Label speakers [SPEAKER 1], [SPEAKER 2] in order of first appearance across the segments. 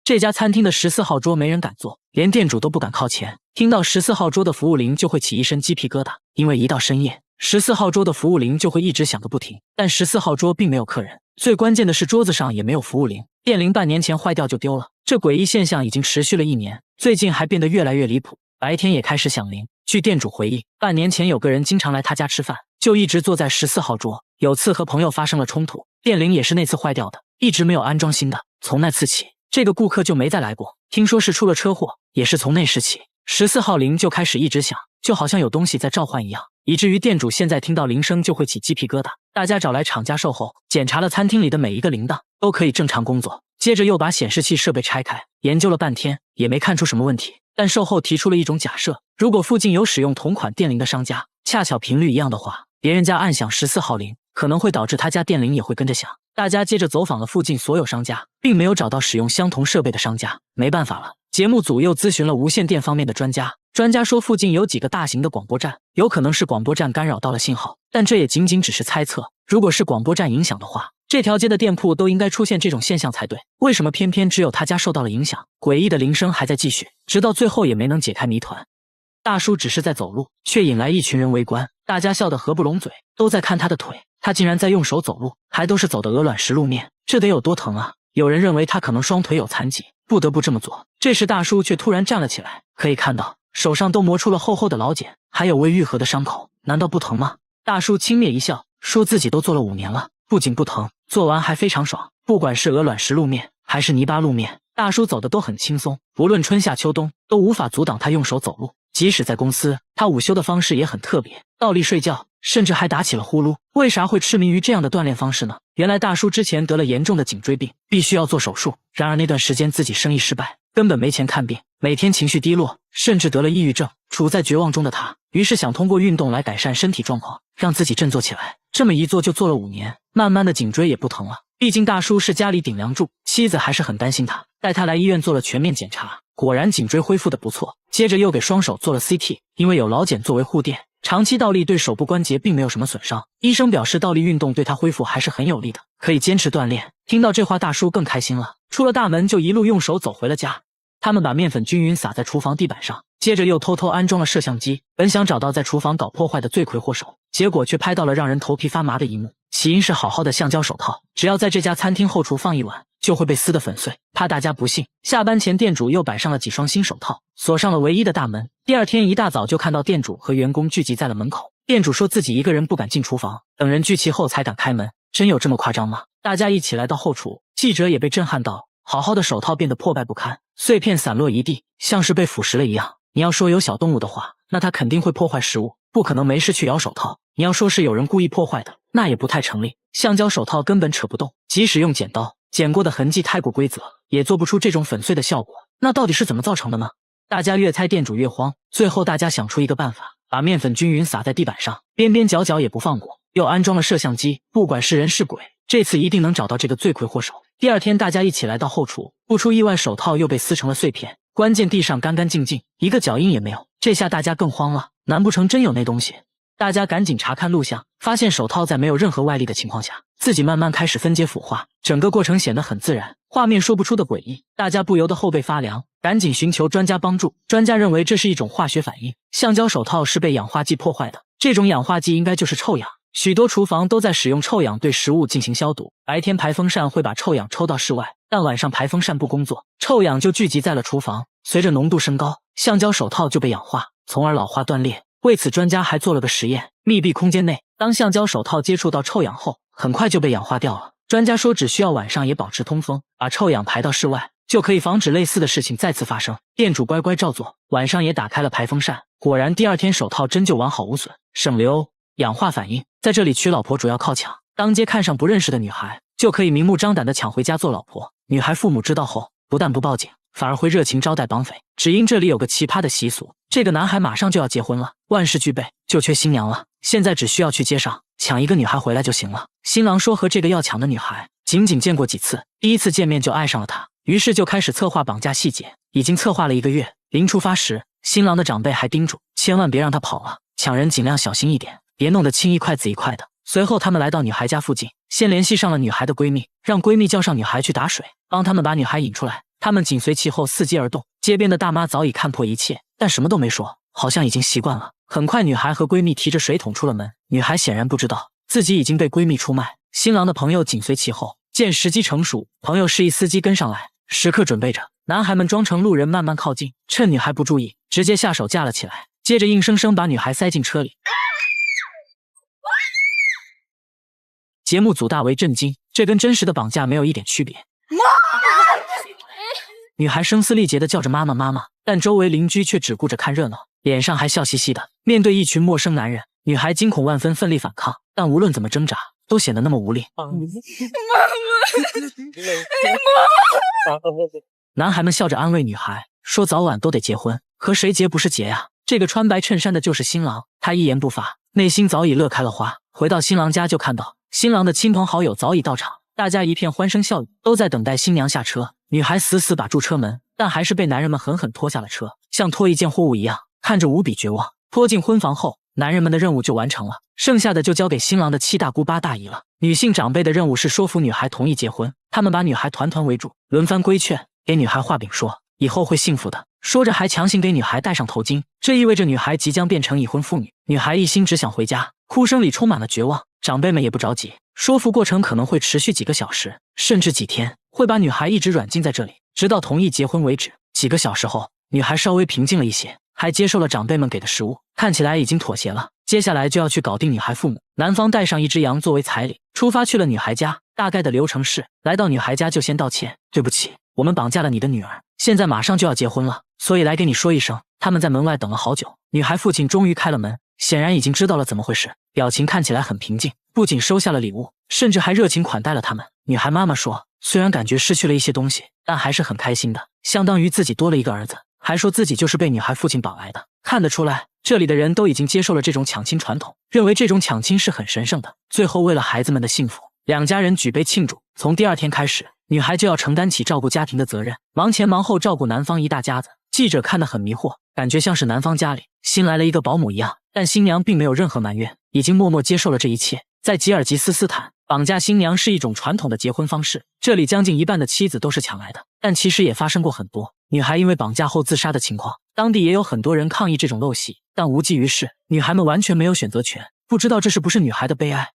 [SPEAKER 1] 这家餐厅的14号桌没人敢坐，连店主都不敢靠前。听到14号桌的服务铃就会起一身鸡皮疙瘩，因为一到深夜，14号桌的服务铃就会一直响个不停。但14号桌并没有客人，最关键的是桌子上也没有服务铃，电铃半年前坏掉就丢了。这诡异现象已经持续了1年，最近还变得越来越离谱，白天也开始响铃。据店主回忆，半年前有个人经常来他家吃饭，就一直坐在14号桌。有次和朋友发生了冲突，电铃也是那次坏掉的，一直没有安装新的。从那次起，这个顾客就没再来过。听说是出了车祸，也是从那时起，14号铃就开始一直响，就好像有东西在召唤一样，以至于店主现在听到铃声就会起鸡皮疙瘩。大家找来厂家售后，检查了餐厅里的每一个铃铛，都可以正常工作。接着又把显示器设备拆开，研究了半天，也没看出什么问题。但售后提出了一种假设，如果附近有使用同款电铃的商家，恰巧频率一样的话，别人家按响14号铃，可能会导致他家电铃也会跟着响。大家接着走访了附近所有商家，并没有找到使用相同设备的商家。没办法了，节目组又咨询了无线电方面的专家，专家说附近有几个大型的广播站，有可能是广播站干扰到了信号，但这也仅仅只是猜测。如果是广播站影响的话，这条街的店铺都应该出现这种现象才对，为什么偏偏只有他家受到了影响？诡异的铃声还在继续，直到最后也没能解开谜团。大叔只是在走路，却引来一群人围观，大家笑得合不拢嘴，都在看他的腿，他竟然在用手走路，还都是走的鹅卵石路面，这得有多疼啊！有人认为他可能双腿有残疾，不得不这么做。这时大叔却突然站了起来，可以看到手上都磨出了厚厚的老茧，还有未愈合的伤口，难道不疼吗？大叔轻蔑一笑，说自己都做了5年了，不仅不疼，做完还非常爽。不管是鹅卵石路面还是泥巴路面，大叔走的都很轻松，无论春夏秋冬都无法阻挡他用手走路。即使在公司，他午休的方式也很特别，倒立睡觉，甚至还打起了呼噜。为啥会痴迷于这样的锻炼方式呢？原来大叔之前得了严重的颈椎病，必须要做手术。然而那段时间自己生意失败，根本没钱看病，每天情绪低落，甚至得了抑郁症。处在绝望中的他，于是想通过运动来改善身体状况，让自己振作起来。这么一做就做了5年，慢慢的颈椎也不疼了。毕竟大叔是家里顶梁柱，妻子还是很担心他，带他来医院做了全面检查，果然颈椎恢复的不错。接着又给双手做了 CT， 因为有老茧作为护垫，长期倒立对手部关节并没有什么损伤。医生表示倒立运动对他恢复还是很有利的，可以坚持锻炼。听到这话，大叔更开心了，出了大门就一路用手走回了家。他们把面粉均匀撒在厨房地板上，接着又偷偷安装了摄像机，本想找到在厨房搞破坏的罪魁祸首，结果却拍到了让人头皮发麻的一幕。起因是好好的橡胶手套，只要在这家餐厅后厨放一晚，就会被撕得粉碎。怕大家不信，下班前店主又摆上了几双新手套，锁上了唯一的大门。第二天一大早就看到店主和员工聚集在了门口，店主说自己一个人不敢进厨房，等人聚齐后才敢开门。真有这么夸张吗？大家一起来到后厨，记者也被震撼到，好好的手套变得破败不堪，碎片散落一地，像是被腐蚀了一样。你要说有小动物的话，那它肯定会破坏食物，不可能没事去咬手套。你要说是有人故意破坏的，那也不太成立。橡胶手套根本扯不动，即使用剪刀剪过的痕迹太过规则，也做不出这种粉碎的效果。那到底是怎么造成的呢？大家越猜店主越慌，最后大家想出一个办法，把面粉均匀撒在地板上，边边角角也不放过，又安装了摄像机，不管是人是鬼，这次一定能找到这个罪魁祸首。第二天大家一起来到后厨，不出意外手套又被撕成了碎片，关键地上干干净净，一个脚印也没有。这下大家更慌了，难不成真有那东西？大家赶紧查看录像，发现手套在没有任何外力的情况下，自己慢慢开始分解腐化，整个过程显得很自然，画面说不出的诡异。大家不由得后背发凉，赶紧寻求专家帮助。专家认为这是一种化学反应，橡胶手套是被氧化剂破坏的，这种氧化剂应该就是臭氧。许多厨房都在使用臭氧对食物进行消毒，白天排风扇会把臭氧抽到室外，但晚上排风扇不工作，臭氧就聚集在了厨房，随着浓度升高，橡胶手套就被氧化，从而老化断裂。为此专家还做了个实验，密闭空间内，当橡胶手套接触到臭氧后，很快就被氧化掉了。专家说只需要晚上也保持通风，把臭氧排到室外，就可以防止类似的事情再次发生。店主乖乖照做，晚上也打开了排风扇，果然第二天手套真就完好无损，省流。氧化反应在这里娶老婆主要靠抢，当街看上不认识的女孩，就可以明目张胆地抢回家做老婆。女孩父母知道后，不但不报警，反而会热情招待绑匪。只因这里有个奇葩的习俗，这个男孩马上就要结婚了，万事俱备，就缺新娘了。现在只需要去街上抢一个女孩回来就行了。新郎说和这个要抢的女孩仅见过几次，第一次见面就爱上了她，于是就开始策划绑架细节。已经策划了1个月，临出发时，新郎的长辈还叮嘱，千万别让她跑了，抢人尽量小心一点，别弄得青一块紫一块的。随后他们来到女孩家附近，先联系上了女孩的闺蜜，让闺蜜叫上女孩去打水，帮他们把女孩引出来。他们紧随其后伺机而动。街边的大妈早已看破一切，但什么都没说，好像已经习惯了。很快，女孩和闺蜜提着水桶出了门。女孩显然不知道自己已经被闺蜜出卖。新郎的朋友紧随其后，见时机成熟，朋友示意司机跟上来，时刻准备着。男孩们装成路人慢慢靠近，趁女孩不注意，直接下手架了起来，接着硬生生把女孩塞进车里。节目组大为震惊，这跟真实的绑架没有一点区别。女孩声嘶力竭地叫着妈妈妈妈，但周围邻居却只顾着看热闹，脸上还笑嘻嘻的。面对一群陌生男人，女孩惊恐万分，奋力反抗，但无论怎么挣扎，都显得那么无力。男孩们笑着安慰女孩，说早晚都得结婚，可谁结不是结呀？这个穿白衬衫的就是新郎，他一言不发，内心早已乐开了花。回到新郎家就看到新郎的亲朋好友早已到场，大家一片欢声笑语，都在等待新娘下车。女孩死死把住车门，但还是被男人们狠狠拖下了车，像拖一件货物一样，看着无比绝望。拖进婚房后，男人们的任务就完成了，剩下的就交给新郎的七大姑八大姨了。女性长辈的任务是说服女孩同意结婚，他们把女孩团团围住，轮番规劝，给女孩画饼说以后会幸福的，说着还强行给女孩戴上头巾，这意味着女孩即将变成已婚妇女。女孩一心只想回家，哭声里充满了绝望。长辈们也不着急，说服过程可能会持续几个小时，甚至几天，会把女孩一直软禁在这里，直到同意结婚为止。几个小时后，女孩稍微平静了一些，还接受了长辈们给的食物，看起来已经妥协了。接下来就要去搞定女孩父母，男方带上一只羊作为彩礼，出发去了女孩家。大概的流程是，来到女孩家就先道歉，对不起，我们绑架了你的女儿，现在马上就要结婚了，所以来给你说一声。他们在门外等了好久，女孩父亲终于开了门，显然已经知道了怎么回事，表情看起来很平静，不仅收下了礼物，甚至还热情款待了他们。女孩妈妈说，虽然感觉失去了一些东西，但还是很开心的，相当于自己多了一个儿子，还说自己就是被女孩父亲绑来的。看得出来，这里的人都已经接受了这种抢亲传统，认为这种抢亲是很神圣的。最后为了孩子们的幸福，两家人举杯庆祝。从第二天开始，女孩就要承担起照顾家庭的责任，忙前忙后照顾男方一大家子。记者看得很迷惑，感觉像是男方家里新来了一个保姆一样，但新娘并没有任何埋怨，已经默默接受了这一切。在吉尔吉斯斯坦，绑架新娘是一种传统的结婚方式，这里将近一半的妻子都是抢来的，但其实也发生过很多女孩因为绑架后自杀的情况。当地也有很多人抗议这种陋习，但无济于事，女孩们完全没有选择权，不知道这是不是女孩的悲哀。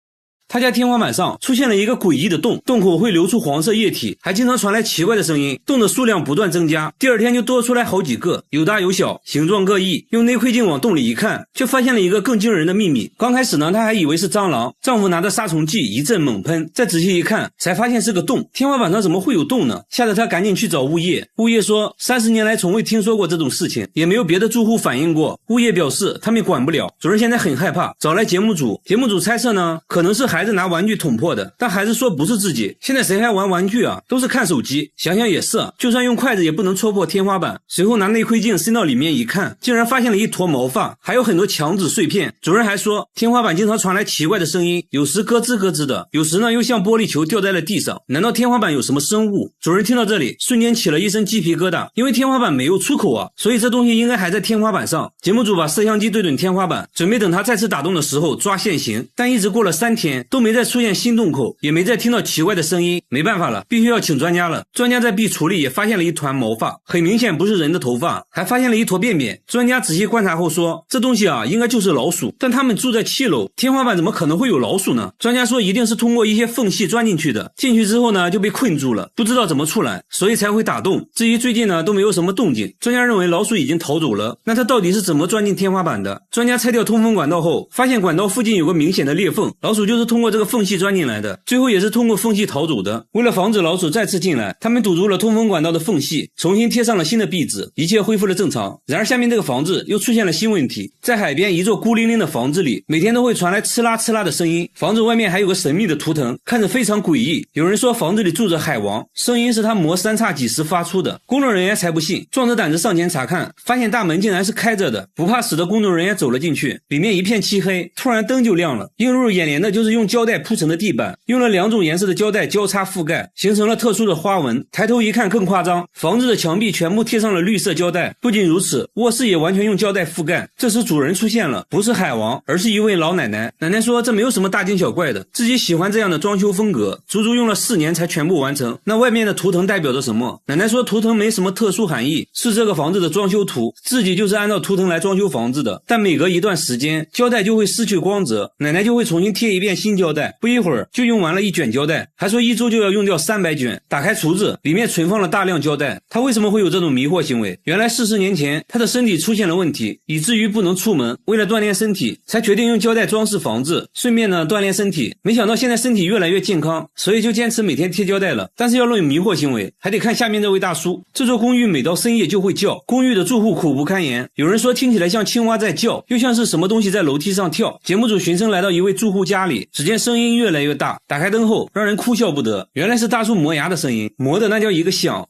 [SPEAKER 2] 他家天花板上出现了一个诡异的洞，洞口会流出黄色液体，还经常传来奇怪的声音，洞的数量不断增加，第二天就多出来好几个，有大有小，形状各异。用内窥镜往洞里一看，却发现了一个更惊人的秘密。刚开始呢，他还以为是蟑螂，丈夫拿着杀虫剂一阵猛喷，再仔细一看，才发现是个洞。天花板上怎么会有洞呢？吓得他赶紧去找物业。物业说30年来从未听说过这种事情，也没有别的住户反映过。物业表示他们管不了，主人现在很害怕，找来节目组。节目组猜测呢，可能是孩子拿玩具捅破的，但孩子说不是自己。现在谁还玩玩具啊？都是看手机。想想也是，就算用筷子也不能戳破天花板。随后拿内窥镜伸到里面一看，竟然发现了一坨毛发，还有很多墙纸碎片。主人还说，天花板经常传来奇怪的声音，有时咯吱咯吱的，有时呢又像玻璃球掉在了地上。难道天花板有什么生物？主人听到这里，瞬间起了一身鸡皮疙瘩，因为天花板没有出口啊，所以这东西应该还在天花板上。节目组把摄像机对准天花板，准备等它再次打洞的时候抓现行，但一直过了3天，都没再出现新洞口，也没再听到奇怪的声音。没办法了，必须要请专家了。专家在壁橱里也发现了一团毛发，很明显不是人的头发，还发现了一坨便便。专家仔细观察后说，这东西啊应该就是老鼠，但他们住在7楼，天花板怎么可能会有老鼠呢？专家说一定是通过一些缝隙钻进去的，进去之后呢就被困住了，不知道怎么出来，所以才会打洞。至于最近呢都没有什么动静，专家认为老鼠已经逃走了。那它到底是怎么钻进天花板的？专家拆掉通风管道后，发现管道附近有个明显的裂缝，老鼠就是通过这个缝隙钻进来的，最后也是通过缝隙逃走的。为了防止老鼠再次进来，他们堵住了通风管道的缝隙，重新贴上了新的壁纸，一切恢复了正常。然而下面这个房子又出现了新问题，在海边一座孤零零的房子里，每天都会传来呲啦呲啦的声音，房子外面还有个神秘的图腾，看着非常诡异。有人说房子里住着海王，声音是他磨三叉戟时发出的。工作人员才不信，壮着胆子上前查看，发现大门竟然是开着的。不怕死的工作人员走了进去，里面一片漆黑，突然灯就亮了，映入眼帘的就是用用胶带铺成的地板，用了2种颜色的胶带交叉覆盖，形成了特殊的花纹。抬头一看更夸张，房子的墙壁全部贴上了绿色胶带。不仅如此，卧室也完全用胶带覆盖。这时主人出现了，不是海王，而是一位老奶奶。奶奶说这没有什么大惊小怪的，自己喜欢这样的装修风格，足足用了4年才全部完成。那外面的图腾代表着什么？奶奶说图腾没什么特殊含义，是这个房子的装修图，自己就是按照图腾来装修房子的。但每隔一段时间，胶带就会失去光泽，奶奶就会重新贴一遍新胶带，不一会儿就用完了1卷胶带，还说1周就要用掉300卷。打开橱子，里面存放了大量胶带。她为什么会有这种迷惑行为？原来40年前她的身体出现了问题，以至于不能出门，为了锻炼身体，才决定用胶带装饰房子，顺便呢锻炼身体。没想到现在身体越来越健康，所以就坚持每天贴胶带了。但是要论迷惑行为，还得看下面这位大叔。这座公寓每到深夜就会叫，公寓的住户苦不堪言，有人说听起来像青蛙在叫，又像是什么东西在楼梯上跳。节目组循声来到一位住户家里，只见声音越来越大，打开灯后让人哭笑不得，原来是大叔磨牙的声音，磨的那叫一个响，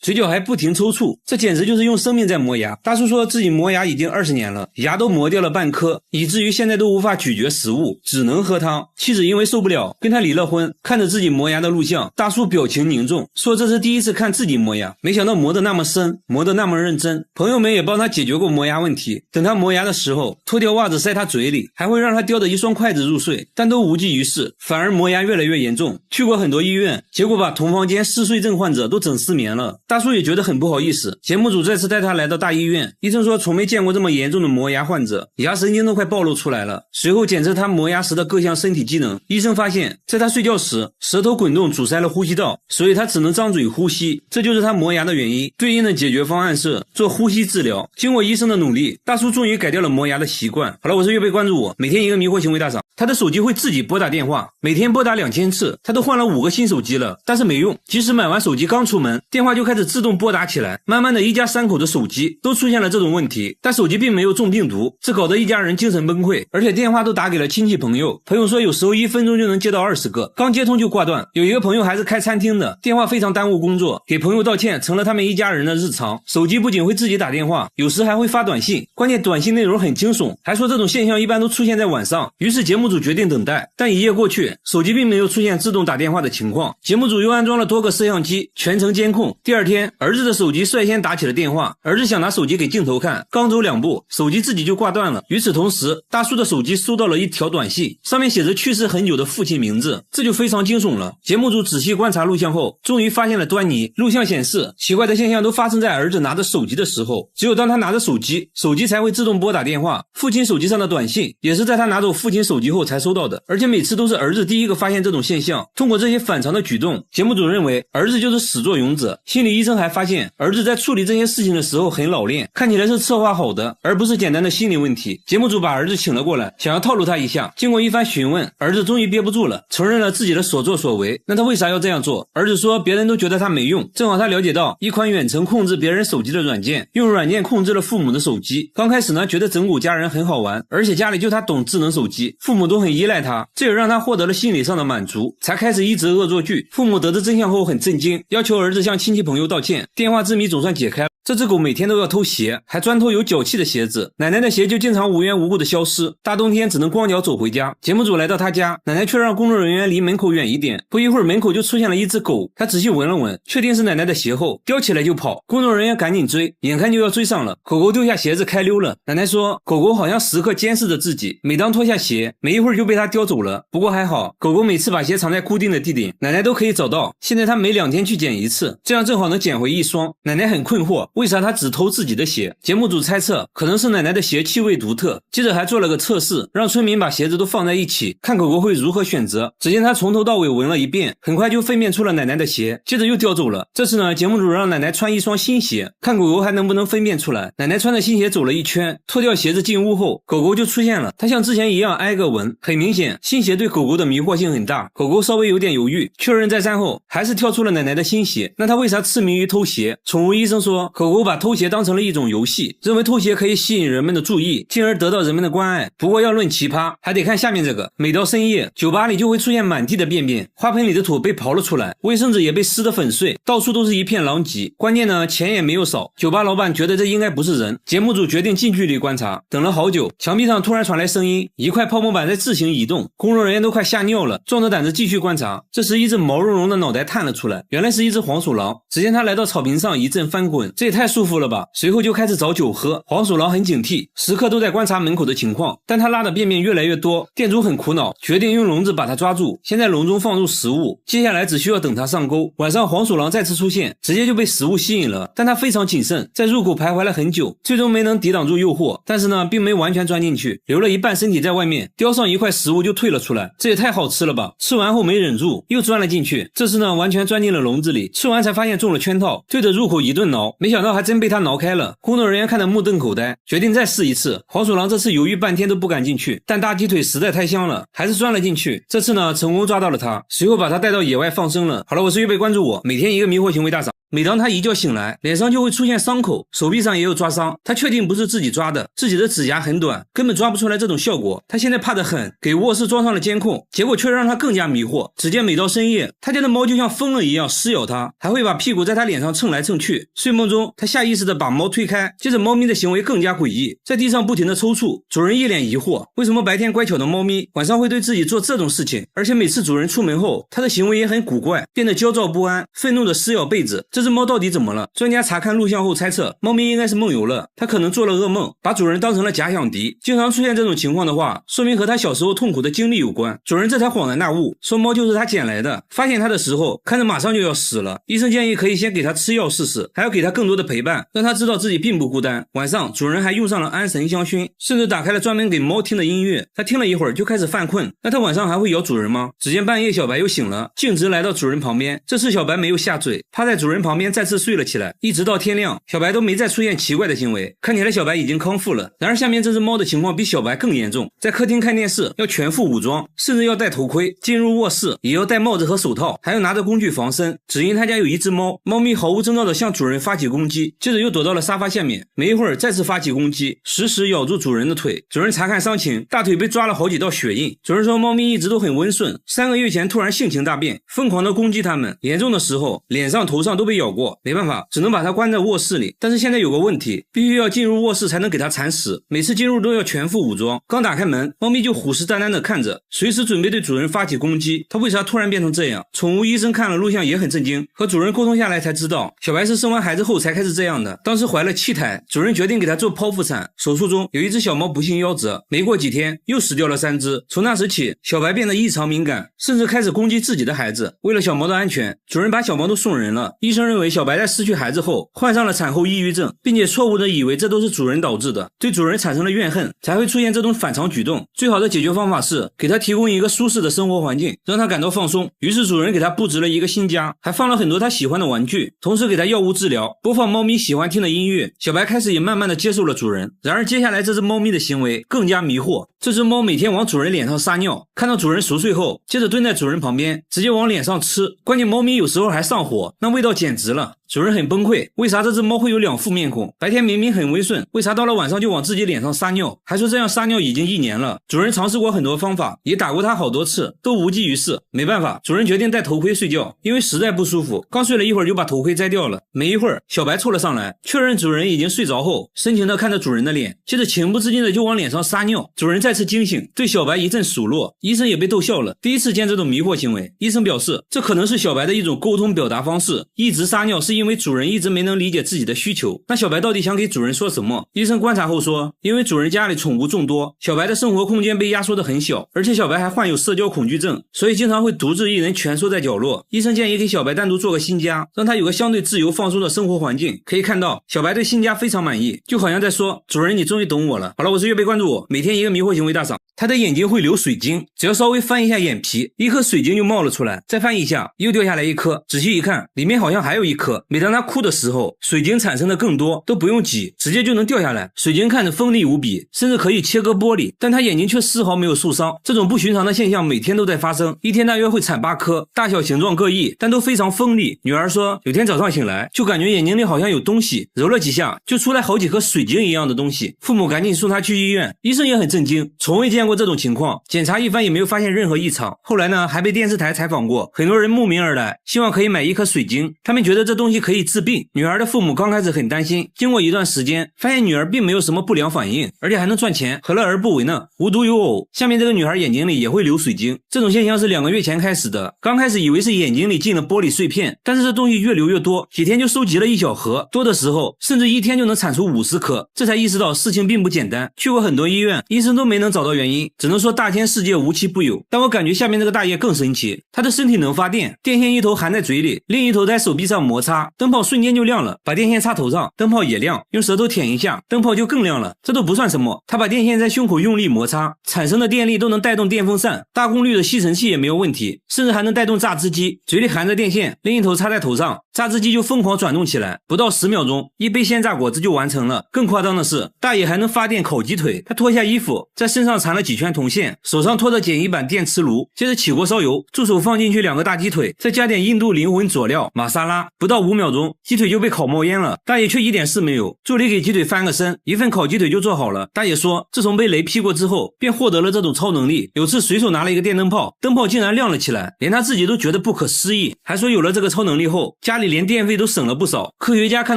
[SPEAKER 2] 嘴角还不停抽搐，这简直就是用生命在磨牙。大叔说自己磨牙已经20年了，牙都磨掉了半颗，以至于现在都无法咀嚼食物，只能喝汤。妻子因为受不了，跟他离了婚。看着自己磨牙的录像，大叔表情凝重，说这是第一次看自己磨牙，没想到磨得那么深，磨得那么认真。朋友们也帮他解决过磨牙问题，等他磨牙的时候，脱掉袜子塞他嘴里，还会让他叼着一双筷子入睡，但都无济于事，反而磨牙越来越严重。去过很多医院，结果把同房间嗜睡症患者都整失眠了。大叔也觉得很不好意思，节目组再次带他来到大医院，医生说从没见过这么严重的磨牙患者，牙神经都快暴露出来了。随后检测他磨牙时的各项身体机能，医生发现在他睡觉时，舌头滚动阻塞了呼吸道，所以他只能张嘴呼吸，这就是他磨牙的原因。对应的解决方案是做呼吸治疗。经过医生的努力，大叔终于改掉了磨牙的习惯。好了，我是月贝，关注我，每天一个迷惑行为大赏。他的手机会自己拨打电话，每天拨打2000次，他都换了5个新手机了，但是没用。即使买完手机刚出门，电话就开始自动拨打起来，慢慢的一家3口的手机都出现了这种问题，但手机并没有中病毒，这搞得一家人精神崩溃，而且电话都打给了亲戚朋友。朋友说有时候1分钟就能接到20个，刚接通就挂断。有一个朋友还是开餐厅的，电话非常耽误工作，给朋友道歉成了他们一家人的日常。手机不仅会自己打电话，有时还会发短信，关键短信内容很惊悚，还说这种现象一般都出现在晚上。于是节目组决定等待，但1夜过去，手机并没有出现自动打电话的情况。节目组又安装了多个摄像机，全程监控。第2天，儿子的手机率先打起了电话，儿子想拿手机给镜头看，刚走2步，手机自己就挂断了。与此同时，大叔的手机收到了一条短信，上面写着去世很久的父亲名字，这就非常惊悚了。节目组仔细观察录像后，终于发现了端倪。录像显示，奇怪的现象都发生在儿子拿着手机的时候，只有当他拿着手机，手机才会自动拨打电话。父亲手机上的短信也是在他拿走父亲手机后才收到的，而且每次都是儿子第一个发现这种现象。通过这些反常的举动，节目组认为儿子就是始作俑者。心理医生还发现，儿子在处理这些事情的时候很老练，看起来是策划好的，而不是简单的心理问题。节目组把儿子请了过来，想要套路他一下。经过一番询问，儿子终于憋不住了，承认了自己的所作所为。那他为啥要这样做？儿子说别人都觉得他没用，正好他了解到一款远程控制别人手机的软件，用软件控制了父母的手机。刚开始呢，觉得整蛊家人很好玩，而且家里就他懂智能手机，父母都很依赖他，这也让他获得了心理上的满足，才开始一直恶作剧。父母得知真相后很震惊，要求儿子向亲戚朋友道歉，电话之谜总算解开了。这只狗每天都要偷鞋，还专偷有脚气的鞋子，奶奶的鞋就经常无缘无故的消失，大冬天只能光脚走回家。节目组来到他家，奶奶却让工作人员离门口远一点。不一会儿，门口就出现了一只狗，他仔细闻了闻，确定是奶奶的鞋后，叼起来就跑。工作人员赶紧追，眼看就要追上了，狗狗丢下鞋子开溜了。奶奶说狗狗好像时刻监视着自己，每当脱下鞋，没一会儿就被他叼走了。不过还好，狗狗每次把鞋藏在固定的地点，奶奶都可以找到。现在他每2天去捡一次，这样正好能捡回1双。奶奶很困惑，为啥他只偷自己的鞋？节目组猜测可能是奶奶的鞋气味独特，接着还做了个测试，让村民把鞋子都放在一起，看狗狗会如何选择。只见他从头到尾闻了一遍，很快就分辨出了奶奶的鞋，接着又叼走了。这次呢，节目组让奶奶穿1双新鞋，看狗狗还能不能分辨出来。奶奶穿着新鞋走了一圈，脱掉鞋子进屋后，狗狗就出现了，它像之前一样挨个闻，很明显新鞋对狗狗的迷惑性很大。狗狗稍微有点犹豫，确认再三后还是挑出了奶奶的新鞋。那它为啥痴迷于偷鞋。宠物医生说，狗狗把偷鞋当成了一种游戏，认为偷鞋可以吸引人们的注意，进而得到人们的关爱。不过要论奇葩，还得看下面这个。每到深夜，酒吧里就会出现满地的便便，花盆里的土被刨了出来，卫生纸也被撕得粉碎，到处都是一片狼藉。关键呢，钱也没有少。酒吧老板觉得这应该不是人，节目组决定近距离观察。等了好久，墙壁上突然传来声音，一块泡沫板在自行移动，工作人员都快吓尿了，壮着胆子继续观察。这时一只毛茸茸的脑袋探了出来，原来是一只黄鼠狼。只见它来到草坪上一阵翻滚，这也太舒服了吧。随后就开始找酒喝。黄鼠狼很警惕，时刻都在观察门口的情况，但它拉的便便越来越多，店主很苦恼，决定用笼子把它抓住，先在笼中放入食物，接下来只需要等它上钩。晚上黄鼠狼再次出现，直接就被食物吸引了，但它非常谨慎，在入口徘徊了很久，最终没能抵挡住诱惑，但是呢并没完全钻进去，留了一半身体在外面，叼上一块食物就退了出来。这也太好吃了吧，吃完后没忍住又钻了进去，这次呢完全钻进了笼子里，吃完才发现中了圈套，对着入口一顿挠，没想到还真被它挠开了。工作人员看得目瞪口呆，决定再试一次。黄鼠狼这次犹豫半天都不敢进去，但大鸡腿实在太香了，还是钻了进去。这次呢成功抓到了它，随后把它带到野外放生了。好了，我是预备关注我，每天一个迷惑行为大赏。每当他一觉醒来，脸上就会出现伤口，手臂上也有抓伤。他确定不是自己抓的，自己的指甲很短，根本抓不出来这种效果。他现在怕得很，给卧室装上了监控，结果却让他更加迷惑。只见每到深夜，他家的猫就像疯了一样撕咬他，还会把屁股在他脸上蹭来蹭去。睡梦中，他下意识地把猫推开，接着猫咪的行为更加诡异，在地上不停地抽搐。主人一脸疑惑，为什么白天乖巧的猫咪晚上会对自己做这种事情？而且每次主人出门后，它的行为也很古怪，变得焦躁不安，愤怒地撕咬被子。这只猫到底怎么了？专家查看录像后猜测，猫咪应该是梦游了，它可能做了噩梦，把主人当成了假想敌。经常出现这种情况的话，说明和它小时候痛苦的经历有关。主人这才恍然大悟，说猫就是他捡来的。发现它的时候，看着马上就要死了，医生建议可以先给它吃药试试，还要给它更多的陪伴，让它知道自己并不孤单。晚上，主人还用上了安神香薰，甚至打开了专门给猫听的音乐。它听了一会儿就开始犯困，那它晚上还会咬主人吗？只见半夜小白又醒了，径直来到主人旁边。这次小白没有下嘴，趴在主人旁边再次睡了起来，一直到天亮，小白都没再出现奇怪的行为，看起来小白已经康复了。然而下面这只猫的情况比小白更严重，在客厅看电视要全副武装，甚至要戴头盔，进入卧室也要戴帽子和手套，还要拿着工具防身。只因他家有一只猫，猫咪毫无征兆地向主人发起攻击，接着又躲到了沙发下面，没一会儿再次发起攻击，时时咬住主人的腿。主人查看伤情，大腿被抓了好几道血印。主人说猫咪一直都很温顺，3个月前突然性情大变，疯狂地攻击他们，严重的时候脸上头上都被咬过，没办法只能把它关在卧室里。但是现在有个问题，必须要进入卧室才能给它铲屎，每次进入都要全副武装。刚打开门，猫咪就虎视眈眈地看着，随时准备对主人发起攻击。它为啥突然变成这样？宠物医生看了录像也很震惊，和主人沟通下来才知道，小白是生完孩子后才开始这样的。当时怀了7胎，主人决定给它做剖腹产，手术中有一只小猫不幸夭折，没过几天又死掉了3只。从那时起，小白变得异常敏感，甚至开始攻击自己的孩子。为了小猫的安全，主人把小猫都送人了。医生认为小白在失去孩子后患上了产后抑郁症，并且错误地以为这都是主人导致的，对主人产生了怨恨，才会出现这种反常举动。最好的解决方法是给他提供一个舒适的生活环境，让他感到放松。于是主人给他布置了一个新家，还放了很多他喜欢的玩具，同时给他药物治疗，播放猫咪喜欢听的音乐。小白开始也慢慢地接受了主人。然而接下来这只猫咪的行为更加迷惑，这只猫每天往主人脸上撒尿，看到主人熟睡后，接着蹲在主人旁边，直接往脸上吃。关键猫咪有时候还上火，那味道简直了。主人很崩溃，为啥这只猫会有2副面孔？白天明明很温顺，为啥到了晚上就往自己脸上撒尿？还说这样撒尿已经1年了。主人尝试过很多方法，也打过它好多次，都无济于事。没办法，主人决定戴头盔睡觉，因为实在不舒服，刚睡了一会儿就把头盔摘掉了。没一会儿，小白凑了上来，确认主人已经睡着后，深情地看着主人的脸，接着情不自禁的就往脸上撒尿。主人再次惊醒，对小白一阵数落，医生也被逗笑了。第一次见这种迷惑行为，医生表示这可能是小白的一种沟通表达方式，一直撒尿是因为主人一直没能理解自己的需求。那小白到底想给主人说什么？医生观察后说，因为主人家里宠物众多，小白的生活空间被压缩得很小，而且小白还患有社交恐惧症，所以经常会独自一人蜷缩在角落。医生建议给小白单独做个新家，让他有个相对自由放松的生活环境。可以看到小白对新家非常满意，就好像在说，主人你终于懂我了。好了，我是月贝，关注我，每天一个迷惑行为大赏。他的眼睛会流水晶，只要稍微翻一下眼皮，一颗水晶就冒了出来，再翻一下又掉下来一颗，仔细一看里面好像还还有一颗，每当她哭的时候，水晶产生的更多，都不用挤，直接就能掉下来。水晶看着锋利无比，甚至可以切割玻璃，但她眼睛却丝毫没有受伤。这种不寻常的现象每天都在发生，一天大约会产8颗，大小形状各异，但都非常锋利。女儿说，有天早上醒来，就感觉眼睛里好像有东西，揉了几下，就出来好几颗水晶一样的东西。父母赶紧送她去医院，医生也很震惊，从未见过这种情况，检查一番也没有发现任何异常。后来呢，还被电视台采访过，很多人慕名而来，希望可以买一颗水晶，他们觉得这东西可以治病。女儿的父母刚开始很担心，经过一段时间，发现女儿并没有什么不良反应，而且还能赚钱，何乐而不为呢？无独有偶，下面这个女孩眼睛里也会流水晶，这种现象是2个月前开始的。刚开始以为是眼睛里进了玻璃碎片，但是这东西越流越多，几天就收集了1小盒，多的时候甚至一天就能产出50颗，这才意识到事情并不简单。去过很多医院，医生都没能找到原因，只能说大千世界无奇不有。但我感觉下面这个大爷更神奇，他的身体能发电，电线一头含在嘴里，另一头在手臂上摩擦，灯泡瞬间就亮了，把电线插头上，灯泡也亮，用舌头舔一下，灯泡就更亮了。这都不算什么，他把电线在胸口用力摩擦，产生的电力都能带动电风扇，大功率的吸尘器也没有问题，甚至还能带动榨汁机，嘴里含着电线，另一头插在头上，榨汁机就疯狂转动起来，不到10秒钟，一杯鲜榨果汁就完成了。更夸张的是，大爷还能发电烤鸡腿，他脱下衣服，在身上缠了几圈铜线，手上托着简易版电磁炉，接着起锅烧油，助手放进去2个大鸡腿，再加点印度灵魂佐料玛莎拉，不到5秒钟，鸡腿就被烤冒烟了。大爷却一点事没有，助理给鸡腿翻个身，一份烤鸡腿就做好了。大爷说，自从被雷劈过之后，便获得了这种超能力。有次随手拿了一个电灯泡，灯泡竟然亮了起来，连他自己都觉得不可思议，还说有了这个超能力后，家里连电费都省了不少。科学家看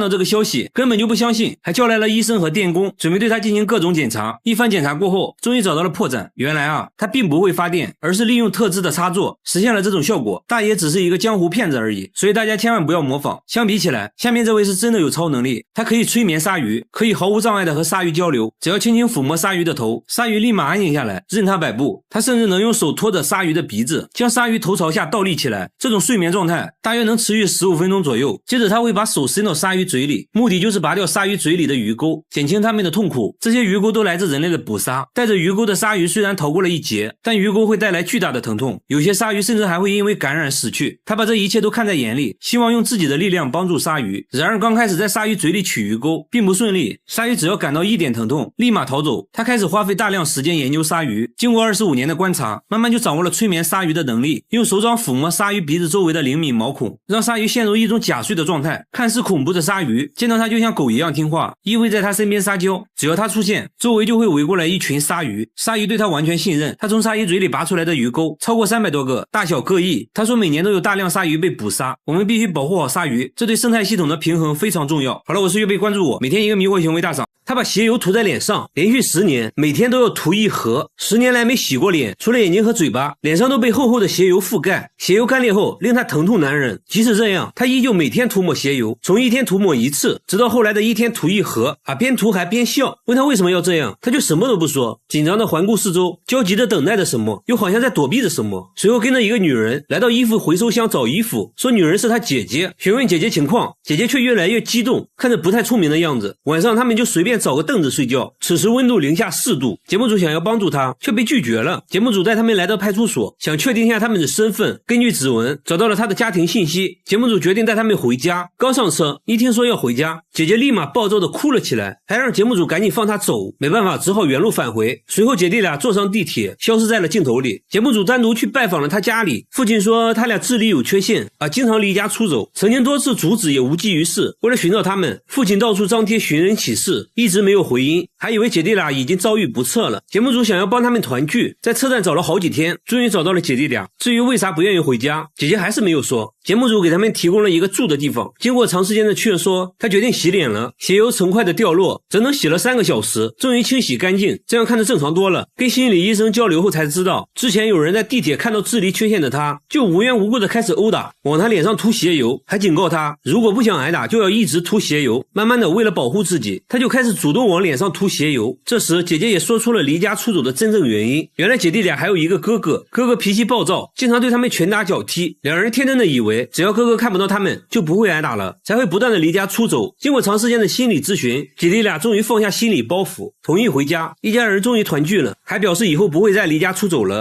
[SPEAKER 2] 到这个消息根本就不相信，还叫来了医生和电工，准备对他进行各种检查。一番检查过后，终于找到了破绽，原来啊，他并不会发电，而是利用特制的插座实现了这种效果。大爷只是一个江湖骗子而已，所以大家千万不要模仿。相比起来，下面这位是真的有超能力，他可以催眠鲨鱼，可以毫无障碍的和鲨鱼交流，只要轻轻抚摸鲨鱼的头，鲨鱼立马安静下来，任他摆布。他甚至能用手托着鲨鱼的鼻子，将鲨鱼头朝下倒立起来，这种睡眠状态大约能持续15分钟左右。接着他会把手伸到鲨鱼嘴里，目的就是拔掉鲨鱼嘴里的鱼钩，减轻它们的痛苦。这些鱼钩都来自人类的捕杀，带着鱼钩的鲨鱼虽然逃过了一劫，但鱼钩会带来巨大的疼痛，有些鲨鱼甚至还会因为感染死去。他把这一切都看在眼里，希望用自己的力量帮助鲨鱼。然而刚开始在鲨鱼嘴里取鱼钩并不顺利，鲨鱼只要感到一点疼痛立马逃走。他开始花费大量时间研究鲨鱼，经过25年的观察，慢慢就掌握了催眠鲨鱼的能力，用手掌抚摸鲨鱼鼻子周围的灵敏毛孔，让鲨鱼陷入一种假睡的状态。看似恐怖的鲨鱼见到他就像狗一样听话，依偎在他身边撒娇，只要他出现，周围就会围过来一群鲨鱼。鲨鱼对他完全信任，他从鲨鱼嘴里拔出来的鱼钩超过300多个，大小各异。他说每年都有大量鲨鱼被捕杀，我们必须保护好鲨鱼，这对生态系统的平衡非常重要。好了，我是月贝，关注我，每天一个迷惑行为大赏。他把鞋油涂在脸上，连续10年，每天都要涂1盒，10年来没洗过脸，除了眼睛和嘴巴，脸上都被厚厚的鞋油覆盖。鞋油干裂后令他疼痛难忍，即使这样，他依旧每天涂抹鞋油，从1天涂抹1次，直到后来的1天涂1盒，边涂还边笑。问他为什么要这样，他就什么都不说，紧张的环顾四周，焦急的等待着什么，又好像在躲避着什么。随后跟着一个女人来到衣服回收箱找衣服，说女人是他姐姐，询问姐姐情况，姐姐却越来越激动，看着不太聪明的样子。晚上他们就随便找个凳子睡觉，此时温度零下4度，节目组想要帮助他却被拒绝了。节目组带他们来到派出所，想确定一下他们的身份，根据指纹找到了他的家庭信息。节目组决定带他们回家，刚上车一听说要回家，姐姐立马暴躁地哭了起来，还让节目组赶紧放她走。没办法，只好原路返回。随后姐弟俩坐上地铁，消失在了镜头里。节目组单独去拜访了他家里，父亲说他俩智力有缺陷，经常离家出走，曾经多次阻止也无济于事。为了寻找他们，父亲到处张贴寻人启事，一直没有回音，还以为姐弟俩已经遭遇不测了。节目组想要帮他们团聚，在车站找了好几天，终于找到了姐弟俩。至于为啥不愿意回家，姐姐还是没有说。节目组给他们提供了一个住的地方，经过长时间的劝说，他决定洗脸了。鞋油成块的掉落，整整洗了3个小时，终于清洗干净，这样看着正常多了。跟心理医生交流后才知道，之前有人在地铁看到智力缺陷的他，就无缘无故的开始殴打，往他脸上涂鞋油，还警告他如果不想挨打就要一直涂鞋油。慢慢的，为了保护自己，他就开始主动往脸上涂鞋油。这时姐姐也说出了离家出走的真正原因，原来姐弟俩还有一个哥哥，哥哥脾气暴躁，经常对他们拳打脚踢，两人天真的以为只要哥哥看不到他们就不会挨打了，才会不断的离家出走。经过长时间的心理咨询，姐弟俩终于放下心理包袱，同意回家，一家人终于团聚了，还表示以后不会再离家出走了。